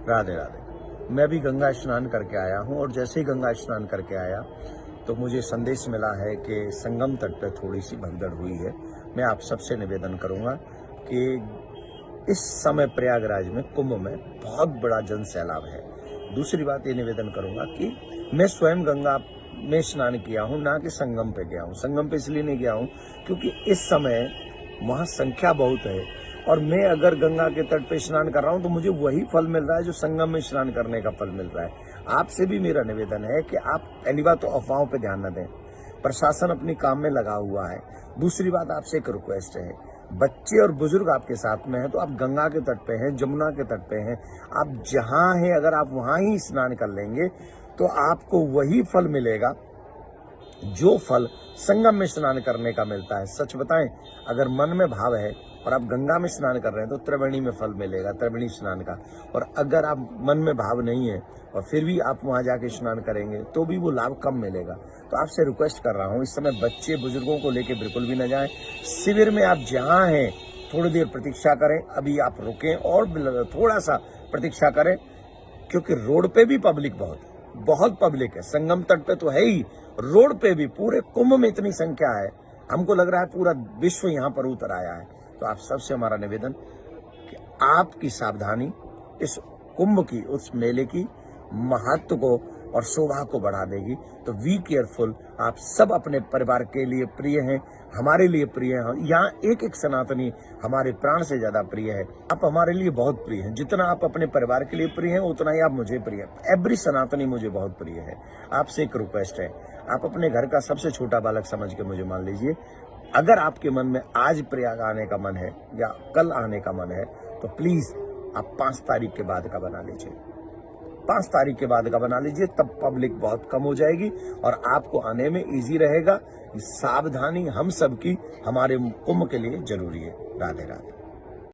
राधे राधे। मैं भी गंगा स्नान करके आया हूँ और जैसे ही गंगा स्नान करके आया तो मुझे संदेश मिला है कि संगम तट पर थोड़ी सी भगदड़ हुई है। मैं आप सबसे निवेदन करूंगा कि इस समय प्रयागराज में कुंभ में बहुत बड़ा जन सैलाब है। दूसरी बात ये निवेदन करूंगा कि मैं स्वयं गंगा में स्नान किया हूं, ना कि संगम पे गया हूं। संगम पे इसलिए नहीं गया हूं क्योंकि इस समय वहां संख्या बहुत है और मैं अगर गंगा के तट पे स्नान कर रहा हूं तो मुझे वही फल मिल रहा है जो संगम में स्नान करने का फल मिल रहा है। आपसे भी मेरा निवेदन है कि आप पहली बात तो अफवाहों पे ध्यान न दें, प्रशासन अपनी काम में लगा हुआ है। दूसरी बात आपसे एक रिक्वेस्ट है, बच्चे और बुजुर्ग आपके साथ में हैं तो आप गंगा के तट पे हैं, जमुना के तट पे हैं, आप जहां हैं अगर आप वहां ही स्नान कर लेंगे तो आपको वही फल मिलेगा जो फल संगम में स्नान करने का मिलता है। सच बताएं, अगर मन में भाव है और आप गंगा में स्नान कर रहे हैं तो त्रिवेणी में फल मिलेगा, त्रिवेणी स्नान का। और अगर आप मन में भाव नहीं है और फिर भी आप वहां जाके स्नान करेंगे तो भी वो लाभ कम मिलेगा। तो आपसे रिक्वेस्ट कर रहा हूं, इस समय बच्चे बुजुर्गों को लेके बिल्कुल भी न जाएं। शिविर में आप जहां हैं थोड़ी देर प्रतीक्षा करें, अभी आप रुकें और थोड़ा सा प्रतीक्षा करें क्योंकि रोड पे भी पब्लिक बहुत पब्लिक है। संगम तट पे तो है ही, रोड पे भी पूरे कुंभ में इतनी संख्या है, हमको लग रहा है पूरा विश्व यहाँ पर उतर आया है। तो आप सबसे हमारा निवेदन कि आपकी सावधानी इस कुंभ की, उस मेले की महत्व को और शोभा को बढ़ा देगी। तो वी केयरफुल। आप सब अपने परिवार के लिए प्रिय हैं, हमारे लिए प्रिय हैं। यहाँ एक एक सनातनी हमारे प्राण से ज्यादा प्रिय है। आप हमारे लिए बहुत प्रिय हैं। जितना आप अपने परिवार के लिए प्रिय हैं उतना ही आप मुझे प्रिय हैं। एवरी सनातनी मुझे बहुत प्रिय है। आपसे एक रिक्वेस्ट है, आप अपने घर का सबसे छोटा बालक समझ के मुझे मान लीजिए। अगर आपके मन में आज प्रयाग आने का मन है या कल आने का मन है तो प्लीज आप 5 तारीख के बाद का बना लीजिए। 5 तारीख के बाद का बना लीजिए, तब पब्लिक बहुत कम हो जाएगी और आपको आने में इजी रहेगा। सावधानी हम सबकी हमारे कुंभ के लिए जरूरी है। राधे राधे।